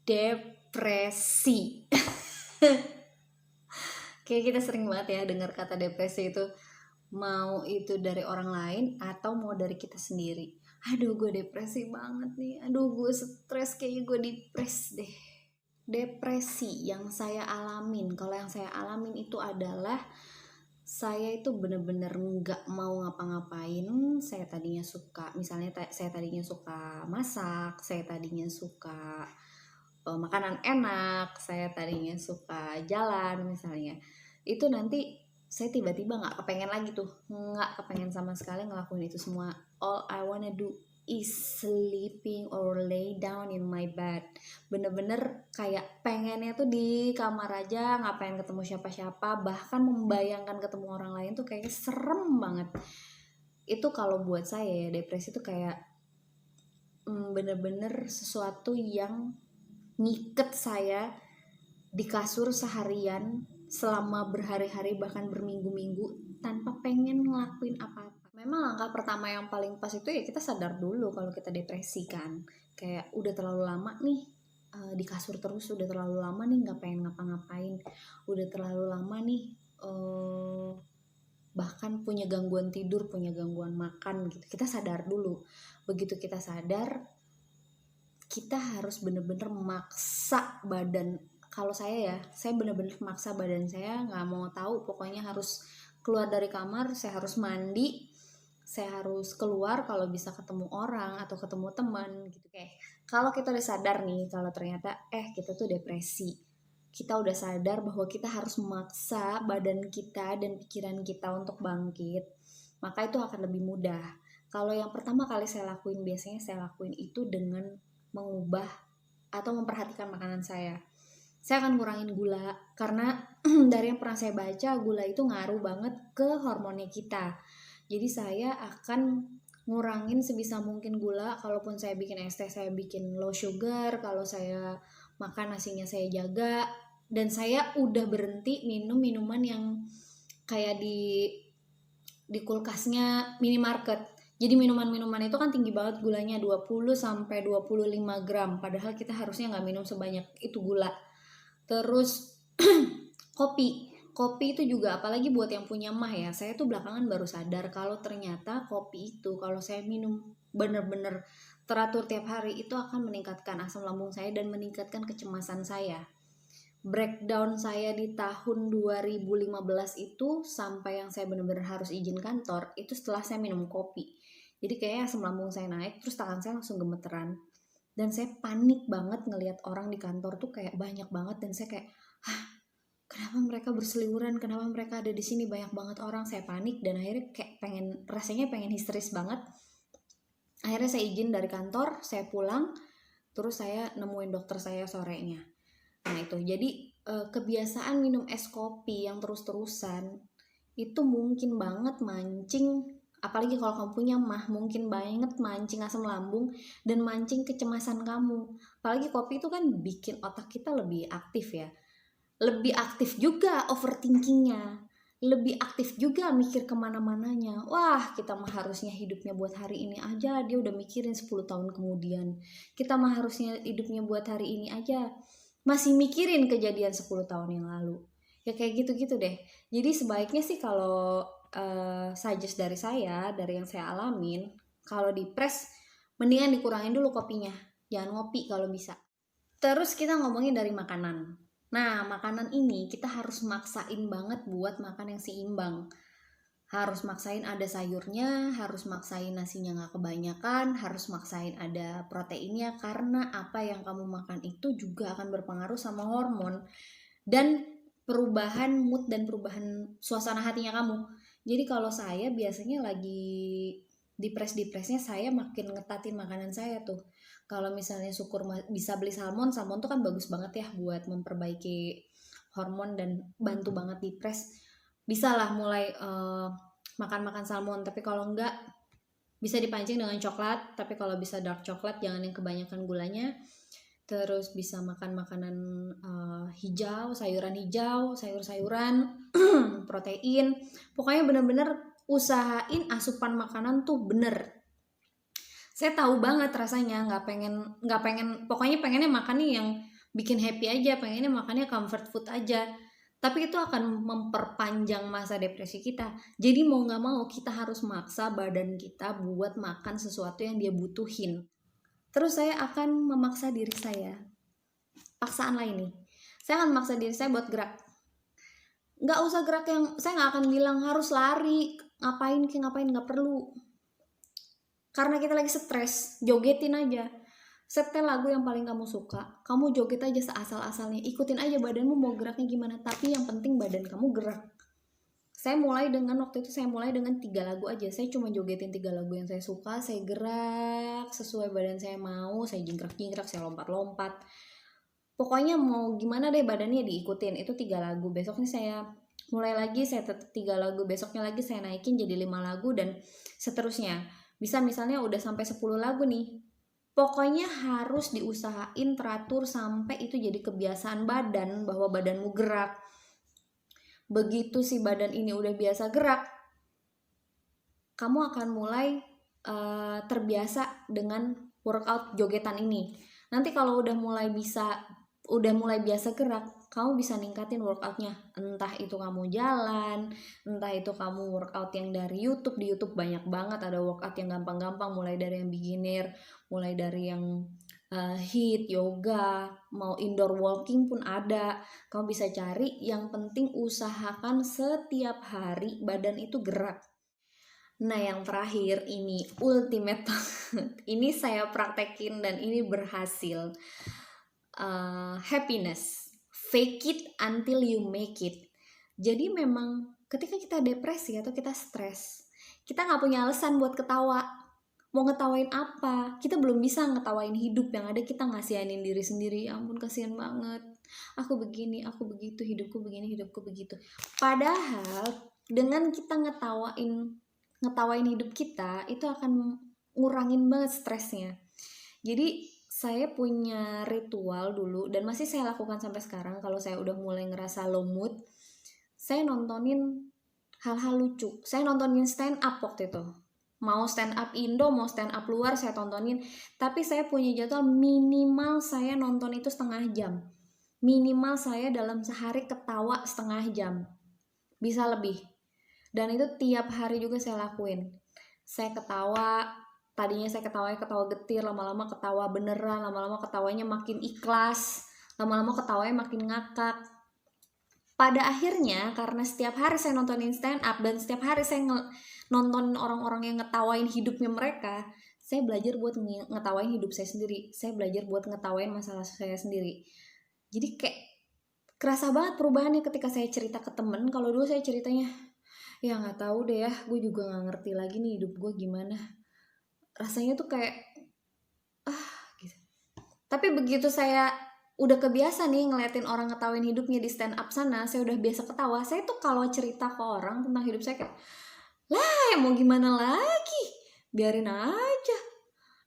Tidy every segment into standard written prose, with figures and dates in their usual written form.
Depresi. Kayak kita sering banget ya dengar kata depresi itu, mau itu dari orang lain atau mau dari kita sendiri. Aduh, gue depresi banget nih. Aduh, gue stres, kayaknya gue depres deh. Depresi yang saya alamin, kalau yang saya alamin itu adalah saya itu bener-bener nggak mau ngapa-ngapain. Saya tadinya suka, misalnya saya tadinya suka masak, saya tadinya suka makanan enak, saya tadinya suka jalan misalnya. Itu nanti saya tiba-tiba nggak kepengen lagi tuh, nggak kepengen sama sekali ngelakuin itu semua. All I wanna do is sleeping or lay down in my bed. Bener-bener kayak pengennya tuh di kamar aja, nggak pengen ketemu siapa-siapa, bahkan membayangkan ketemu orang lain tuh kayak serem banget. Itu kalau buat saya ya, depresi tuh kayak bener-bener sesuatu yang ngiket saya di kasur seharian selama berhari-hari bahkan berminggu-minggu tanpa pengen ngelakuin apa-apa. Memang langkah pertama yang paling pas itu ya kita sadar dulu kalau kita depresi kan. Kayak udah terlalu lama nih di kasur terus, udah terlalu lama nih nggak pengen ngapa-ngapain, udah terlalu lama nih bahkan punya gangguan tidur, punya gangguan makan gitu. Kita sadar dulu. Begitu kita sadar, kita harus bener-bener memaksa badan. Kalau saya ya, saya bener-bener memaksa badan saya, nggak mau tahu, pokoknya harus keluar dari kamar, saya harus mandi, saya harus keluar kalau bisa ketemu orang atau ketemu teman gitu. Kayak kalau kita udah sadar nih kalau ternyata kita tuh depresi, kita udah sadar bahwa kita harus memaksa badan kita dan pikiran kita untuk bangkit, maka itu akan lebih mudah. Kalau yang pertama kali saya lakuin, biasanya saya lakuin itu dengan mengubah atau memperhatikan makanan saya. Saya akan kurangin gula, karena dari yang pernah saya baca, gula itu ngaruh banget ke hormonnya kita. Jadi saya akan ngurangin sebisa mungkin gula. Kalaupun saya bikin es teh, saya bikin low sugar. Kalau saya makan nasinya saya jaga. Dan saya udah berhenti minum minuman yang kayak di kulkasnya minimarket. Jadi minuman-minuman itu kan tinggi banget gulanya, 20 sampai 25 gram. Padahal kita harusnya nggak minum sebanyak itu gula. Terus kopi itu juga, apalagi buat yang punya mah ya. Saya tuh belakangan baru sadar kalau ternyata kopi itu kalau saya minum bener-bener teratur tiap hari itu akan meningkatkan asam lambung saya dan meningkatkan kecemasan saya. Breakdown saya di tahun 2015 itu sampai yang saya benar-benar harus izin kantor itu setelah saya minum kopi. Jadi kayak asam lambung saya naik, terus tangan saya langsung gemeteran. Dan saya panik banget ngelihat orang di kantor tuh kayak banyak banget, dan saya kayak, kenapa mereka berseliweran, kenapa mereka ada di sini banyak banget orang. Saya panik dan akhirnya kayak rasanya pengen histeris banget. Akhirnya saya izin dari kantor, saya pulang, terus saya nemuin dokter saya sorenya. Nah itu, jadi kebiasaan minum es kopi yang terus-terusan itu mungkin banget mancing, apalagi kalau kamu punya mah, mungkin banget mancing asam lambung dan mancing kecemasan kamu. Apalagi kopi itu kan bikin otak kita lebih aktif ya, lebih aktif juga overthinkingnya, lebih aktif juga mikir kemana-mananya. Wah, kita mah harusnya hidupnya buat hari ini aja, dia udah mikirin 10 tahun kemudian. Kita mah harusnya hidupnya buat hari ini aja, masih mikirin kejadian 10 tahun yang lalu. Ya kayak gitu-gitu deh. Jadi sebaiknya sih kalau suggest dari saya, dari yang saya alamin, kalau depres mendingan dikurangin dulu kopinya. Jangan ngopi kalau bisa. Terus kita ngomongin dari makanan. Nah, makanan ini kita harus maksain banget buat makan yang seimbang. Harus maksain ada sayurnya, harus maksain nasinya gak kebanyakan, harus maksain ada proteinnya, karena apa yang kamu makan itu juga akan berpengaruh sama hormon dan perubahan mood dan perubahan suasana hatinya kamu. Jadi kalau saya biasanya lagi depres-depresnya, saya makin ngetatin makanan saya tuh. Kalau misalnya syukur bisa beli salmon tuh kan bagus banget ya buat memperbaiki hormon dan bantu banget depres. Bisa lah mulai makan-makan salmon, tapi kalau enggak bisa dipancing dengan coklat, tapi kalau bisa dark coklat, jangan yang kebanyakan gulanya. Terus bisa makan makanan hijau, sayur-sayuran, protein. Pokoknya bener-bener usahain asupan makanan tuh bener. Saya tahu banget rasanya nggak pengen, pokoknya pengennya makan nih yang bikin happy aja, pengennya makannya comfort food aja. Tapi itu akan memperpanjang masa depresi kita. Jadi mau gak mau kita harus maksa badan kita buat makan sesuatu yang dia butuhin. Terus saya akan memaksa diri saya. Paksaan lain nih. Saya akan memaksa diri saya buat gerak. Gak usah gerak yang, saya gak akan bilang harus lari, ngapain, gak perlu. Karena kita lagi stres, jogetin aja. Setel lagu yang paling kamu suka, kamu joget aja seasal-asalnya, ikutin aja badanmu mau geraknya gimana, tapi yang penting badan kamu gerak. Waktu itu saya mulai dengan 3 lagu aja, saya cuma jogetin 3 lagu yang saya suka, saya gerak sesuai badan saya mau, saya jingkrak-jingkrak, saya lompat-lompat. Pokoknya mau gimana deh badannya diikutin, itu 3 lagu. Besoknya saya mulai lagi, saya tetap 3 lagu, besoknya lagi saya naikin jadi 5 lagu dan seterusnya. Bisa misalnya udah sampai 10 lagu nih. Pokoknya harus diusahain teratur sampai itu jadi kebiasaan badan bahwa badanmu gerak. Begitu si badan ini udah biasa gerak, kamu akan mulai terbiasa dengan workout jogetan ini. Nanti kalau udah mulai biasa gerak, kamu bisa ningkatin workoutnya. Entah itu kamu jalan, entah itu kamu workout yang dari YouTube. Di YouTube banyak banget ada workout yang gampang-gampang, mulai dari yang beginner, mulai dari yang HIIT, yoga, mau indoor walking pun ada. Kamu bisa cari, yang penting usahakan setiap hari badan itu gerak. Nah yang terakhir ini ultimate banget. Ini saya praktekin dan ini berhasil. Happiness, fake it until you make it. Jadi memang ketika kita depresi atau kita stres, kita gak punya alasan buat ketawa. Mau ngetawain apa? Kita belum bisa ngetawain hidup, yang ada kita ngasihanin diri sendiri. Ya ampun kasihan banget, aku begini, aku begitu, hidupku begini, hidupku begitu. Padahal dengan kita ngetawain hidup kita, itu akan ngurangin banget stresnya. Jadi saya punya ritual dulu dan masih saya lakukan sampai sekarang. Kalau saya udah mulai ngerasa low mood, saya nontonin hal-hal lucu. Saya nontonin stand up waktu itu. Mau stand up Indo, mau stand up luar saya tontonin. Tapi saya punya jadwal minimal saya nonton itu setengah jam. Minimal saya dalam sehari ketawa setengah jam. Bisa lebih. Dan itu tiap hari juga saya lakuin. Saya ketawa, tadinya saya ketawa getir, lama-lama ketawa beneran, lama-lama ketawanya makin ikhlas, lama-lama ketawanya makin ngakak. Pada akhirnya karena setiap hari saya nontonin stand up dan setiap hari saya nonton orang-orang yang ngetawain hidupnya mereka, saya belajar buat ngetawain hidup saya sendiri. Saya belajar buat ngetawain masalah saya sendiri. Jadi kayak kerasa banget perubahannya ketika saya cerita ke temen. Kalau dulu saya ceritanya, ya nggak tahu deh ya, gue juga nggak ngerti lagi nih hidup gue gimana. Rasanya tuh kayak gitu. Tapi begitu saya udah kebiasa nih ngeliatin orang ngetawain hidupnya di stand up sana, saya udah biasa ketawa. Saya tuh kalau cerita ke orang tentang hidup saya kayak, lah mau gimana lagi, biarin aja.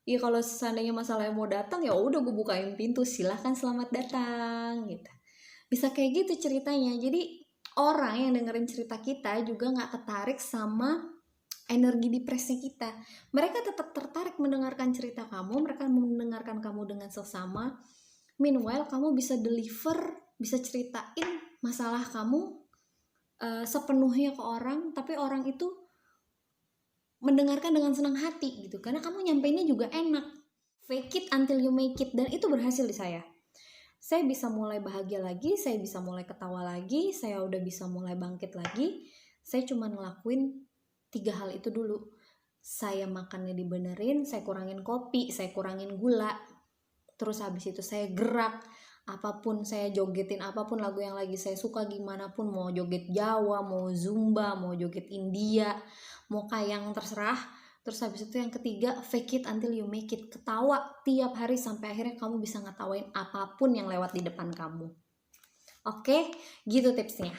Ya kalau seandainya masalahnya mau datang, ya udah gue bukain pintu, silahkan selamat datang gitu. Bisa kayak gitu ceritanya. Jadi orang yang dengerin cerita kita juga nggak ketarik sama energi depresi kita. Mereka tetap tertarik mendengarkan cerita kamu, mereka mendengarkan kamu dengan seksama. Meanwhile kamu bisa deliver, bisa ceritain masalah kamu sepenuhnya ke orang, tapi orang itu mendengarkan dengan senang hati gitu, karena kamu nyampeinnya juga enak. Fake it until you make it, dan itu berhasil di saya. Saya bisa mulai bahagia lagi, saya bisa mulai ketawa lagi, saya udah bisa mulai bangkit lagi. Saya cuma ngelakuin 3 hal itu dulu. Saya makannya dibenerin, saya kurangin kopi, saya kurangin gula. Terus habis itu saya gerak, apapun saya jogetin, apapun lagu yang lagi saya suka, gimana pun, mau joget Jawa, mau Zumba, mau joget India, mau kayak yang terserah. Terus habis itu yang ketiga, fake it until you make it. Ketawa tiap hari sampai akhirnya kamu bisa ngetawain apapun yang lewat di depan kamu. Oke, gitu tipsnya.